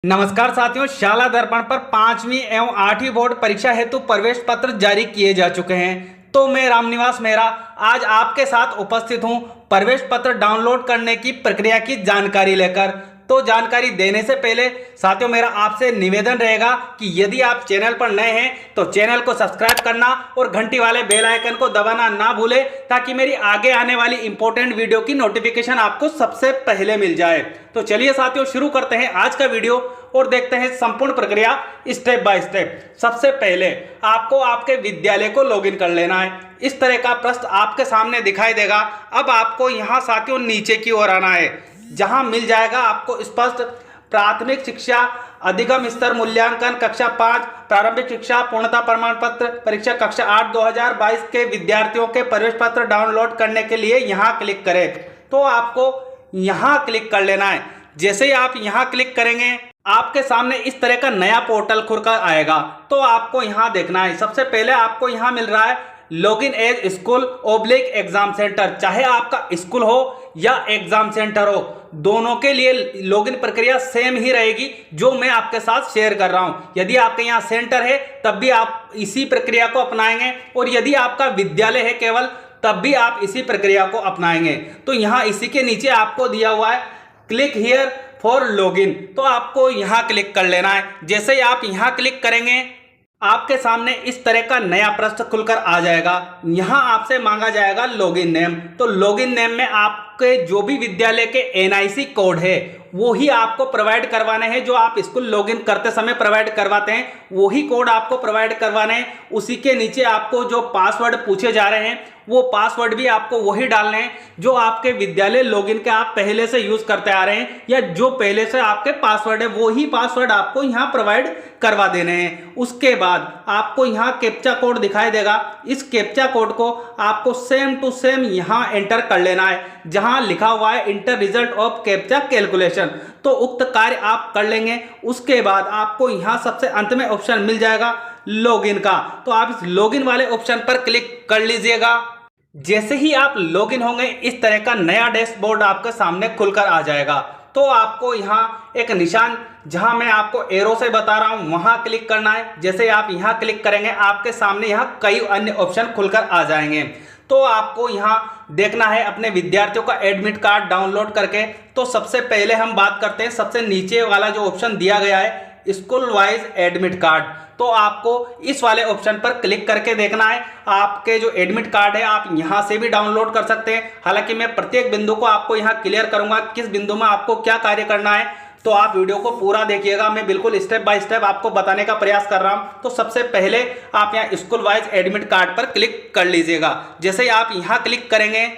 नमस्कार साथियों, शाला दर्पण पर 5वीं एवं 8वीं बोर्ड परीक्षा हेतु प्रवेश पत्र जारी किए जा चुके हैं। तो मैं रामनिवास मेहरा आज आपके साथ उपस्थित हूं प्रवेश पत्र डाउनलोड करने की प्रक्रिया की जानकारी लेकर। तो जानकारी देने से पहले साथियों मेरा आपसे निवेदन रहेगा कि यदि आप चैनल पर नए हैं तो चैनल को सब्सक्राइब करना और घंटी वाले बेल आइकन को दबाना ना भूलें, ताकि मेरी आगे आने वाली इंपॉर्टेंट वीडियो की नोटिफिकेशन आपको सबसे पहले मिल जाए। तो चलिए साथियों शुरू करते हैं आज का वीडियो और देखते हैं संपूर्ण प्रक्रिया स्टेप बाय स्टेप। सबसे पहले आपको आपके विद्यालय को लॉगिन कर लेना है। इस तरह का पृष्ठ आपके सामने दिखाई देगा। अब आपको यहाँ साथियों नीचे की ओर आना है, जहां मिल जाएगा आपको स्पष्ट प्राथमिक शिक्षा अधिगम स्तर मूल्यांकन कक्षा 5 प्रारंभिक शिक्षा पूर्णता प्रमाण पत्र परीक्षा कक्षा 8 2022 के विद्यार्थियों के प्रवेश पत्र डाउनलोड करने के लिए यहां क्लिक करें। तो आपको यहां क्लिक कर लेना है। जैसे ही आप यहां क्लिक करेंगे आपके सामने इस तरह का नया पोर्टल खुलकर आएगा। तो आपको यहां देखना है, सबसे पहले आपको यहां मिल रहा है login as school oblique exam centre. चाहे आपका स्कूल हो या एग्जाम सेंटर हो, दोनों के लिए लॉगिन प्रक्रिया सेम ही रहेगी जो मैं आपके साथ शेयर कर रहा हूं। यदि आपके यहाँ सेंटर है तब भी आप इसी प्रक्रिया को अपनाएंगे, और यदि आपका विद्यालय है केवल तब भी आप इसी प्रक्रिया को अपनाएंगे। तो यहाँ इसी के नीचे आपको दिया हुआ है क्लिक हियर फॉर लॉगिन। तो आपको यहाँ क्लिक कर लेना है। जैसे ही आप यहाँ क्लिक करेंगे आपके सामने इस तरह का नया पृष्ठ खुलकर आ जाएगा। यहाँ आपसे मांगा जाएगा लॉगिन नेम। तो लॉगिन नेम में आपके जो भी विद्यालय के एनआईसी कोड है वो ही आपको प्रोवाइड करवाने हैं। जो आप स्कूल लॉगिन करते समय प्रोवाइड करवाते हैं वही कोड आपको प्रोवाइड करवाने हैं। उसी के नीचे आपको जो पासवर्ड पूछे जा रहे हैं वो पासवर्ड भी आपको वही डालने हैं जो आपके विद्यालय लॉगिन के आप पहले से यूज करते आ रहे हैं, या जो पहले से आपके पासवर्ड है वो ही पासवर्ड आपको यहाँ प्रोवाइड करवा देने हैं। उसके बाद आपको यहाँ कैप्चा कोड दिखाई देगा। इस कैप्चा कोड को आपको सेम टू सेम यहाँ एंटर कर लेना है, जहां लिखा हुआ है inter result of captcha calculation. तो उक्त कार्य आप कर लेंगे। उसके बाद आपको यहाँ सबसे अंत में ऑप्शन मिल जाएगा लॉगिन का। तो आप इस लॉगिन वाले ऑप्शन पर क्लिक कर लीजिएगा। जैसे ही आप लॉगिन होंगे इस तरह का नया डैशबोर्ड आपके सामने खुलकर आ जाएगा। तो आपको यहाँ एक निशान जहां मैं आपको एरो से बता रहा हूं वहां क्लिक करना है। जैसे आप यहां क्लिक करेंगे आपके सामने यहाँ कई अन्य ऑप्शन खुलकर आ जाएंगे। तो आपको यहाँ देखना है अपने विद्यार्थियों का एडमिट कार्ड डाउनलोड करके। तो सबसे पहले हम बात करते हैं सबसे नीचे वाला जो ऑप्शन दिया गया है स्कूल वाइज एडमिट कार्ड। तो आपको इस वाले ऑप्शन पर क्लिक करके देखना है। आपके जो एडमिट कार्ड है आप यहां से भी डाउनलोड कर सकते हैं। हालांकि मैं प्रत्येक बिंदु को आपको यहां क्लियर करूंगा किस बिंदु में आपको क्या कार्य करना है। तो आप वीडियो को पूरा देखिएगा, मैं बिल्कुल स्टेप बाय स्टेप आपको बताने का प्रयास कर रहा हूं। तो सबसे पहले आप यहां स्कूल वाइज एडमिट कार्ड पर क्लिक कर लीजिएगा। जैसे ही आप यहां क्लिक करेंगे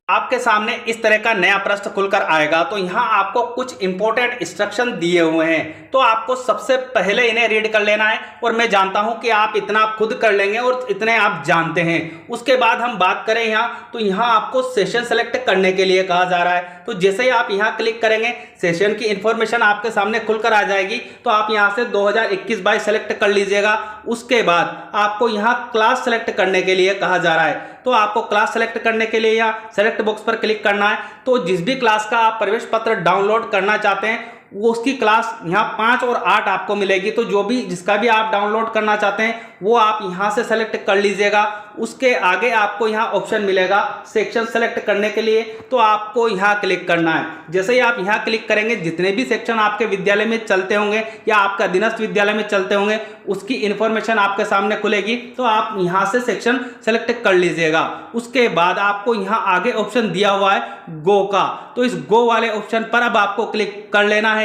आपके सामने इस तरह का नया पृष्ठ खुलकर आएगा। तो यहाँ आपको कुछ इंपॉर्टेंट इंस्ट्रक्शन दिए हुए हैं, तो आपको सबसे पहले इन्हें रीड कर लेना है। और मैं जानता हूं कि आप इतना खुद कर लेंगे और इतने आप जानते हैं। उसके बाद हम बात करें यहाँ, तो यहाँ आपको सेशन सेलेक्ट करने के लिए कहा जा रहा है। तो जैसे ही आप यहाँ क्लिक करेंगे सेशन की इंफॉर्मेशन आपके सामने खुलकर आ जाएगी। तो आप यहाँ से 2021-22 सेलेक्ट कर लीजिएगा। उसके बाद आपको यहाँ क्लास सेलेक्ट करने के लिए कहा जा रहा है। तो आपको क्लास सेलेक्ट करने के लिए यहाँ सेलेक्ट बॉक्स पर क्लिक करना है। तो जिस भी क्लास का आप प्रवेश पत्र डाउनलोड करना चाहते हैं वो उसकी क्लास यहाँ 5 और 8 आपको मिलेगी। तो जो भी जिसका भी आप डाउनलोड करना चाहते हैं वो आप यहाँ से सेलेक्ट कर लीजिएगा। उसके आगे आपको यहाँ ऑप्शन मिलेगा सेक्शन सेलेक्ट करने के लिए। तो आपको यहाँ क्लिक करना है। जैसे ही आप यहाँ क्लिक करेंगे जितने भी सेक्शन आपके विद्यालय में चलते होंगे या आपका अधीनस्थ विद्यालय में चलते होंगे उसकी इंफॉर्मेशन आपके सामने खुलेगी। तो आप यहाँ से सेक्शन सेलेक्ट कर लीजिएगा। उसके बाद आपको यहाँ आगे ऑप्शन दिया हुआ है गो का। तो इस गो वाले ऑप्शन पर अब आपको क्लिक कर लेना है।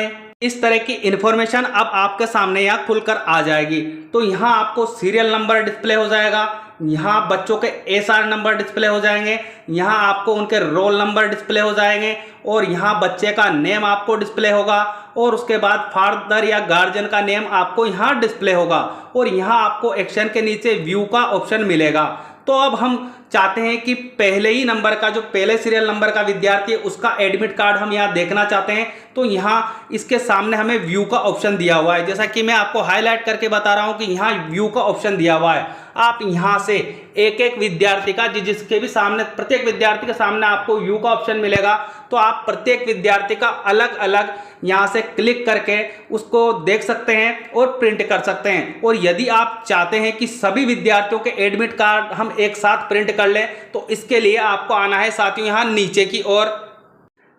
इस तरह की इंफॉर्मेशन अब आपके सामने यहाँ खुलकर आ जाएगी। तो यहाँ आपको सीरियल नंबर डिस्प्ले हो जाएगा, यहाँ बच्चों के एसआर नंबर डिस्प्ले हो जाएंगे, यहाँ आपको उनके रोल नंबर डिस्प्ले हो जाएंगे, और यहाँ बच्चे का नेम आपको डिस्प्ले होगा, और उसके बाद फादर या गार्जियन का नेम आपको यहाँ डिस्प्ले होगा, और यहाँ आपको एक्शन के नीचे व्यू का ऑप्शन मिलेगा। तो अब हम चाहते हैं कि पहले ही नंबर का जो पहले सीरियल नंबर का विद्यार्थी है उसका एडमिट कार्ड हम यहाँ देखना चाहते हैं। तो यहाँ इसके सामने हमें व्यू का ऑप्शन दिया हुआ है। जैसा कि मैं आपको हाईलाइट करके बता रहा हूँ कि यहाँ व्यू का ऑप्शन दिया हुआ है। आप यहाँ से एक एक विद्यार्थी का जिसके भी सामने, प्रत्येक विद्यार्थी के सामने आपको व्यू का ऑप्शन मिलेगा, तो आप प्रत्येक विद्यार्थी का अलग अलग यहाँ से क्लिक करके उसको देख सकते हैं और प्रिंट कर सकते हैं। और यदि आप चाहते हैं कि सभी विद्यार्थियों के एडमिट कार्ड हम एक साथ प्रिंट कर लें, तो इसके लिए आपको आना है साथियों यहाँ नीचे की ओर,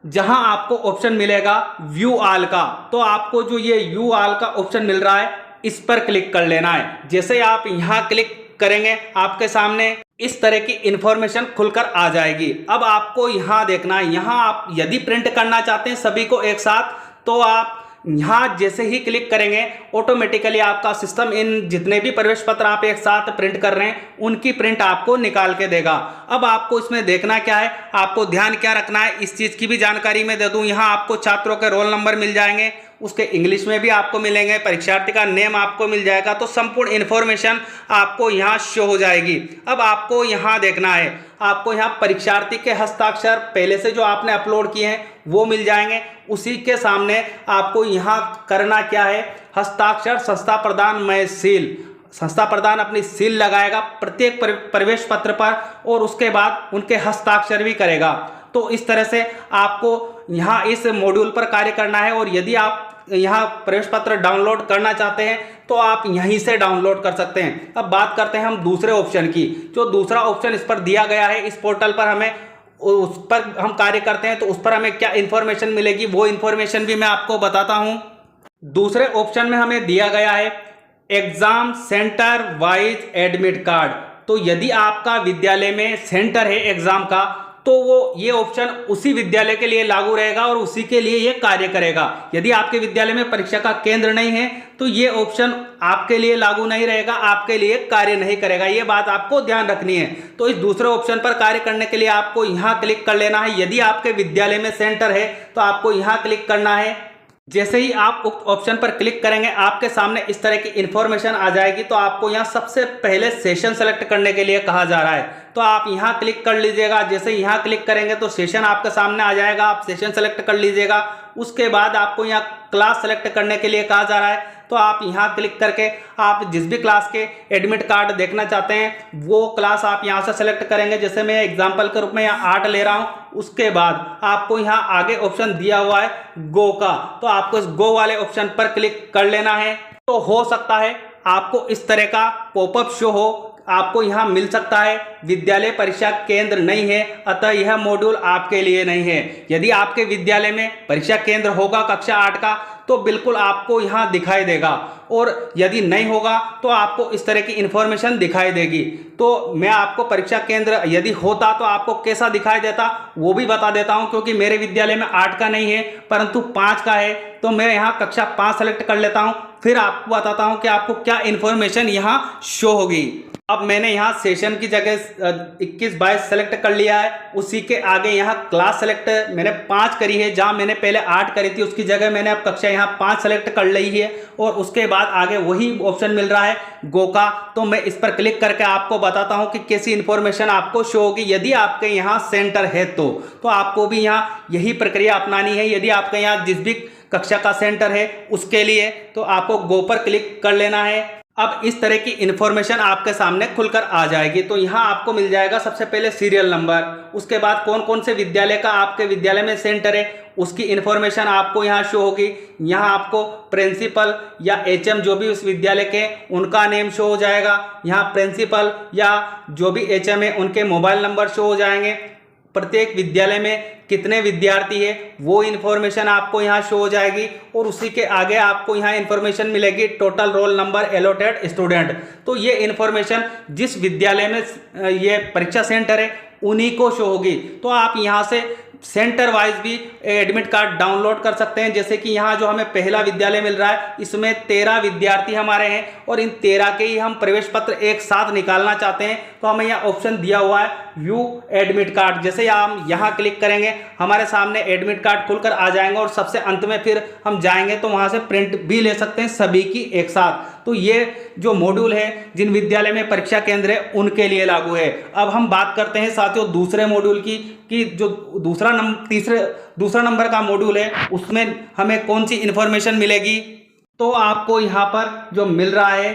जहां आपको ऑप्शन मिलेगा व्यू ऑल का। तो आपको जो ये व्यू ऑल का ऑप्शन मिल रहा है, इस पर क्लिक कर लेना है। जैसे आप यहां क्लिक करेंगे, आपके सामने इस तरह की इंफॉर्मेशन खुलकर आ जाएगी। अब आपको यहां देखना है, यहां आप यदि प्रिंट करना चाहते हैं सभी को एक साथ, तो आप यहाँ जैसे ही क्लिक करेंगे ऑटोमेटिकली आपका सिस्टम इन जितने भी प्रवेश पत्र आप एक साथ प्रिंट कर रहे हैं उनकी प्रिंट आपको निकाल के देगा। अब आपको इसमें देखना क्या है, आपको ध्यान क्या रखना है, इस चीज़ की भी जानकारी मैं दे दूं। यहाँ आपको छात्रों के रोल नंबर मिल जाएंगे, उसके इंग्लिश में भी आपको मिलेंगे, परीक्षार्थी का नेम आपको मिल जाएगा, तो संपूर्ण इन्फॉर्मेशन आपको यहाँ शो हो जाएगी। अब आपको यहाँ देखना है, आपको यहाँ परीक्षार्थी के हस्ताक्षर पहले से जो आपने अपलोड किए हैं वो मिल जाएंगे। उसी के सामने आपको यहाँ करना क्या है, हस्ताक्षर संस्था प्रधान में सील, संस्था प्रधान अपनी सील लगाएगा प्रत्येक प्रवेश पत्र पर और उसके बाद उनके हस्ताक्षर भी करेगा। तो इस तरह से आपको यहाँ इस मॉड्यूल पर कार्य करना है। और यदि आप यहाँ प्रवेश पत्र डाउनलोड करना चाहते हैं तो आप यहीं से डाउनलोड कर सकते हैं। अब बात करते हैं हम दूसरे ऑप्शन की। जो दूसरा ऑप्शन इस पर दिया गया है, इस पोर्टल पर हमें उस पर हम कार्य करते हैं तो उस पर हमें क्या इन्फॉर्मेशन मिलेगी वो इन्फॉर्मेशन भी मैं आपको बताता हूँ। दूसरे ऑप्शन में हमें दिया गया है exam centre wise admit card. तो यदि आपका विद्यालय में सेंटर है एग्जाम का, तो वो ये ऑप्शन उसी विद्यालय के लिए लागू रहेगा और उसी के लिए ये कार्य करेगा। यदि आपके विद्यालय में परीक्षा का केंद्र नहीं है तो ये ऑप्शन आपके लिए लागू नहीं रहेगा, आपके लिए कार्य नहीं करेगा। ये बात आपको ध्यान रखनी है। तो इस दूसरे ऑप्शन पर कार्य करने के लिए आपको यहाँ क्लिक कर लेना है। यदि आपके विद्यालय में सेंटर है तो आपको यहाँ क्लिक करना है। जैसे ही आप उक्त ऑप्शन पर क्लिक करेंगे आपके सामने इस तरह की इंफॉर्मेशन आ जाएगी। तो आपको यहाँ सबसे पहले सेशन सेलेक्ट करने के लिए कहा जा रहा है, तो आप यहाँ क्लिक कर लीजिएगा। जैसे यहाँ क्लिक करेंगे तो सेशन आपके सामने आ जाएगा, आप सेशन सेलेक्ट कर लीजिएगा। उसके बाद आपको यहाँ क्लास सेलेक्ट करने के लिए कहा जा रहा है, तो आप यहाँ क्लिक करके आप जिस भी क्लास के एडमिट कार्ड देखना चाहते हैं वो क्लास आप यहाँ से सेलेक्ट करेंगे। जैसे मैं एग्जाम्पल के रूप में यहाँ 8 ले रहा हूँ। उसके बाद आपको यहाँ आगे ऑप्शन दिया हुआ है गो का, तो आपको इस गो वाले ऑप्शन पर क्लिक कर लेना है। तो हो सकता है आपको इस तरह का पॉपअप शो हो, आपको यहाँ मिल सकता है विद्यालय परीक्षा केंद्र नहीं है, अतः यह मॉड्यूल आपके लिए नहीं है। यदि आपके विद्यालय में परीक्षा केंद्र होगा कक्षा 8 का तो बिल्कुल आपको यहाँ दिखाई देगा, और यदि नहीं होगा तो आपको इस तरह की इंफॉर्मेशन दिखाई देगी। तो मैं आपको परीक्षा केंद्र यदि होता तो आपको कैसा दिखाई देता वो भी बता देता हूँ, क्योंकि मेरे विद्यालय में 8 का नहीं है परंतु 5 का है। तो मैं यहाँ कक्षा 5 सेलेक्ट कर लेता हूँ, फिर आपको बताता हूँ कि आपको क्या इन्फॉर्मेशन यहाँ शो होगी। अब मैंने यहाँ सेशन की जगह 21-22 सेलेक्ट कर लिया है। उसी के आगे यहाँ क्लास सेलेक्ट मैंने 5 करी है, जहाँ मैंने पहले 8 करी थी उसकी जगह मैंने अब कक्षा यहाँ 5 सेलेक्ट कर ली है। और उसके बाद आगे वही ऑप्शन मिल रहा है गो का, तो मैं इस पर क्लिक करके आपको बताता हूँ कि कैसी इन्फॉर्मेशन आपको शो होगी। यदि आपके यहाँ सेंटर है तो आपको भी यहाँ यही प्रक्रिया अपनानी है। यदि आपके यहाँ जिस भी कक्षा का सेंटर है उसके लिए तो आपको गो पर क्लिक कर लेना है। अब इस तरह की इंफॉर्मेशन आपके सामने खुलकर आ जाएगी। तो यहाँ आपको मिल जाएगा सबसे पहले सीरियल नंबर, उसके बाद कौन कौन से विद्यालय का आपके विद्यालय में सेंटर है उसकी इंफॉर्मेशन आपको यहाँ शो होगी। यहाँ आपको प्रिंसिपल या एचएम जो भी उस विद्यालय के उनका नेम शो हो जाएगा। यहाँ प्रिंसिपल या जो भी एचएम है उनके मोबाइल नंबर शो हो जाएंगे। प्रत्येक विद्यालय में कितने विद्यार्थी है वो इन्फॉर्मेशन आपको यहाँ शो हो जाएगी। और उसी के आगे आपको यहाँ इन्फॉर्मेशन मिलेगी total roll number allotted student. तो ये इन्फॉर्मेशन जिस विद्यालय में ये परीक्षा सेंटर है उन्हीं को शो होगी। तो आप यहाँ से सेंटर वाइज भी एडमिट कार्ड डाउनलोड कर सकते हैं। जैसे कि यहाँ जो हमें पहला विद्यालय मिल रहा है इसमें 13 विद्यार्थी हमारे हैं और इन 13 के ही हम प्रवेश पत्र एक साथ निकालना चाहते हैं। तो हमें यहाँ ऑप्शन दिया हुआ है व्यू एडमिट कार्ड। जैसे हम यहाँ क्लिक करेंगे हमारे सामने एडमिट कार्ड खुलकर आ जाएंगे और सबसे अंत में फिर हम जाएंगे तो वहाँ से प्रिंट भी ले सकते हैं सभी की एक साथ। तो ये जो मॉड्यूल है जिन विद्यालय में परीक्षा केंद्र है उनके लिए लागू है। अब हम बात करते हैं साथियों दूसरे मॉड्यूल की कि जो दूसरा नंबर का मॉड्यूल है उसमें हमें कौन सी इंफॉर्मेशन मिलेगी। तो आपको यहाँ पर जो मिल रहा है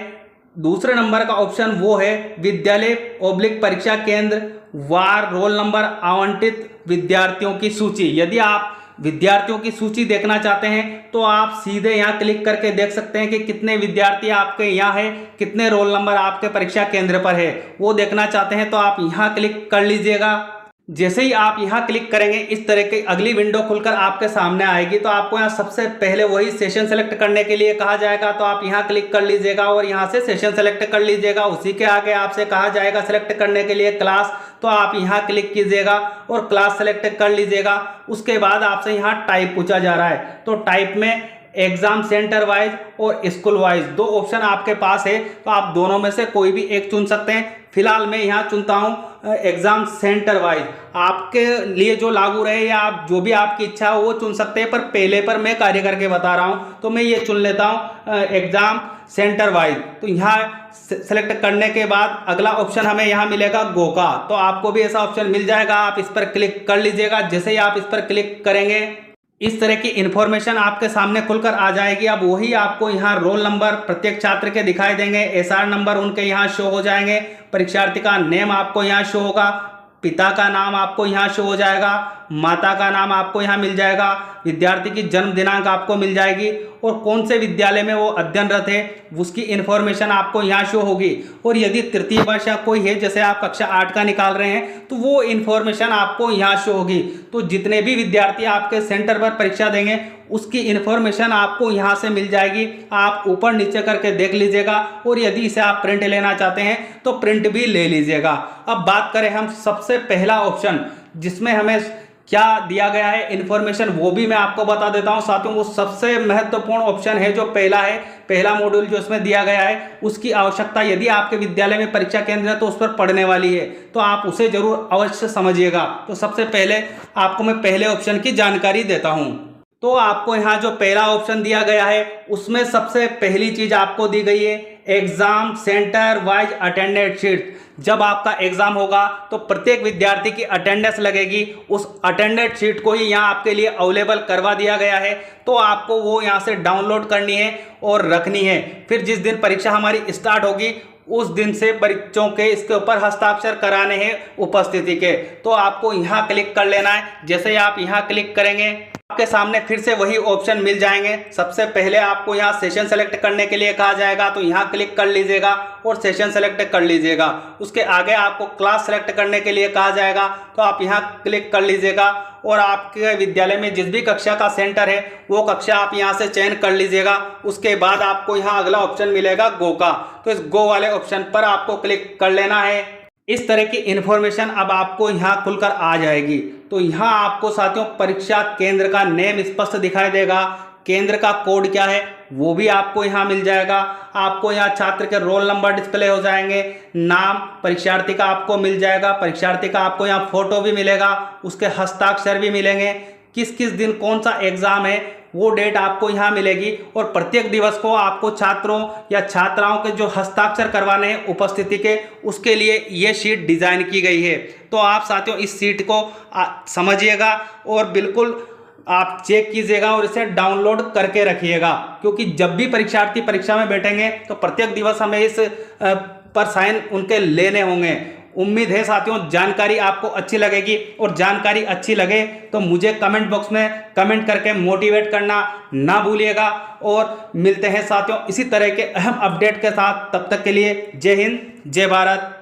दूसरे नंबर का ऑप्शन वो है विद्यालय / परीक्षा केंद्र वार रोल नंबर आवंटित विद्यार्थियों की सूची। यदि आप विद्यार्थियों की सूची देखना चाहते हैं तो आप सीधे यहाँ क्लिक करके देख सकते हैं कि कितने विद्यार्थी आपके यहाँ है, कितने रोल नंबर आपके परीक्षा केंद्र पर है, वो देखना चाहते हैं तो आप यहाँ क्लिक कर लीजिएगा। जैसे ही आप यहाँ क्लिक करेंगे इस तरह की अगली विंडो खुलकर आपके सामने आएगी। तो आपको यहाँ सबसे पहले वही सेशन सेलेक्ट करने के लिए कहा जाएगा, तो आप यहाँ क्लिक कर लीजिएगा और यहाँ से सेशन सेलेक्ट कर लीजिएगा। उसी के आगे आपसे कहा जाएगा सेलेक्ट करने के लिए क्लास, तो आप यहाँ क्लिक कीजिएगा और क्लास सेलेक्ट कर लीजिएगा। उसके बाद आपसे यहाँ टाइप पूछा जा रहा है, तो टाइप में एग्जाम सेंटर वाइज और स्कूल वाइज दो ऑप्शन आपके पास है, तो आप दोनों में से कोई भी एक चुन सकते हैं। फिलहाल मैं यहाँ चुनता हूँ एग्जाम सेंटर वाइज। आपके लिए जो लागू रहे या आप जो भी आपकी इच्छा हो वो चुन सकते हैं, पर पहले पर मैं कार्य करके बता रहा हूँ, तो मैं ये चुन लेता हूँ एग्जाम सेंटर वाइज। तो यहाँ सेलेक्ट करने के बाद अगला ऑप्शन हमें यहाँ मिलेगा गो का, तो आपको भी ऐसा ऑप्शन मिल जाएगा, आप इस पर क्लिक कर लीजिएगा। जैसे ही आप इस पर क्लिक करेंगे इस तरह की इन्फॉर्मेशन आपके सामने खुलकर आ जाएगी। अब वही आपको यहाँ रोल नंबर प्रत्येक छात्र के दिखाई देंगे, एसआर नंबर उनके यहाँ शो हो जाएंगे, परीक्षार्थी का नेम आपको यहाँ शो होगा, पिता का नाम आपको यहाँ शो हो जाएगा, माता का नाम आपको यहाँ मिल जाएगा, विद्यार्थी की जन्म दिनांक आपको मिल जाएगी और कौन से विद्यालय में वो अध्ययनरत है उसकी इन्फॉर्मेशन आपको यहाँ शो होगी। और यदि तृतीय वर्ष या कोई है, जैसे आप कक्षा 8 का निकाल रहे हैं, तो वो इन्फॉर्मेशन आपको यहाँ शो होगी। तो जितने भी विद्यार्थी आपके सेंटर पर परीक्षा देंगे उसकी इन्फॉर्मेशन आपको यहाँ से मिल जाएगी। आप ऊपर नीचे करके देख लीजिएगा और यदि इसे आप प्रिंट लेना चाहते हैं तो प्रिंट भी ले लीजिएगा। अब बात करें हम सबसे पहला ऑप्शन जिसमें हमें क्या दिया गया है इन्फॉर्मेशन, वो भी मैं आपको बता देता हूं साथियों। वो सबसे महत्वपूर्ण ऑप्शन है जो पहला है, पहला मॉड्यूल जो इसमें दिया गया है उसकी आवश्यकता यदि आपके विद्यालय में परीक्षा केंद्र है तो उस पर पढ़ने वाली है, तो आप उसे जरूर अवश्य समझिएगा। तो सबसे पहले आपको मैं पहले ऑप्शन की जानकारी देता हूं। तो आपको यहाँ जो पहला ऑप्शन दिया गया है उसमें सबसे पहली चीज आपको दी गई है exam centre wise attendance sheet. जब आपका एग्जाम होगा तो प्रत्येक विद्यार्थी की अटेंडेंस लगेगी, उस अटेंडेंस शीट को ही यहाँ आपके लिए अवेलेबल करवा दिया गया है। तो आपको वो यहाँ से डाउनलोड करनी है और रखनी है। फिर जिस दिन परीक्षा हमारी स्टार्ट होगी उस दिन से बच्चों के इसके ऊपर हस्ताक्षर कराने हैं उपस्थिति के, तो आपको यहाँ क्लिक कर लेना है। जैसे ही आप यहाँ क्लिक करेंगे आपके सामने फिर से वही ऑप्शन मिल जाएंगे। सबसे पहले आपको यहाँ सेशन सेलेक्ट करने के लिए कहा जाएगा, तो यहाँ क्लिक कर लीजिएगा और सेशन सेलेक्ट कर लीजिएगा। उसके आगे आपको क्लास सेलेक्ट करने के लिए कहा जाएगा, तो आप यहाँ क्लिक कर लीजिएगा और आपके विद्यालय में जिस भी कक्षा का सेंटर है वो कक्षा आप यहाँ से चयन कर लीजिएगा। उसके बाद आपको यहाँ अगला ऑप्शन मिलेगा गो का, तो इस गो वाले ऑप्शन पर आपको क्लिक कर लेना है। इस तरह की इन्फॉर्मेशन अब आपको यहाँ खुलकर आ जाएगी। तो यहाँ आपको साथियों परीक्षा केंद्र का नेम स्पष्ट दिखाई देगा, केंद्र का कोड क्या है वो भी आपको यहाँ मिल जाएगा। आपको यहाँ छात्र के रोल नंबर डिस्प्ले हो जाएंगे, नाम परीक्षार्थी का आपको मिल जाएगा, परीक्षार्थी का आपको यहाँ फोटो भी मिलेगा, उसके हस्ताक्षर भी मिलेंगे, किस किस दिन कौन सा एग्जाम है वो डेट आपको यहाँ मिलेगी। और प्रत्येक दिवस को आपको छात्रों या छात्राओं के जो हस्ताक्षर करवाने हैं उपस्थिति के, उसके लिए ये शीट डिजाइन की गई है। तो आप साथियों इस शीट को समझिएगा और बिल्कुल आप चेक कीजिएगा और इसे डाउनलोड करके रखिएगा, क्योंकि जब भी परीक्षार्थी परीक्षा में बैठेंगे तो प्रत्येक दिवस हमें इस पर साइन उनके लेने होंगे। उम्मीद है साथियों जानकारी आपको अच्छी लगेगी, और जानकारी अच्छी लगे तो मुझे कमेंट बॉक्स में कमेंट करके मोटिवेट करना ना भूलिएगा। और मिलते हैं साथियों इसी तरह के अहम अपडेट के साथ, तब तक के लिए जय हिंद जय भारत।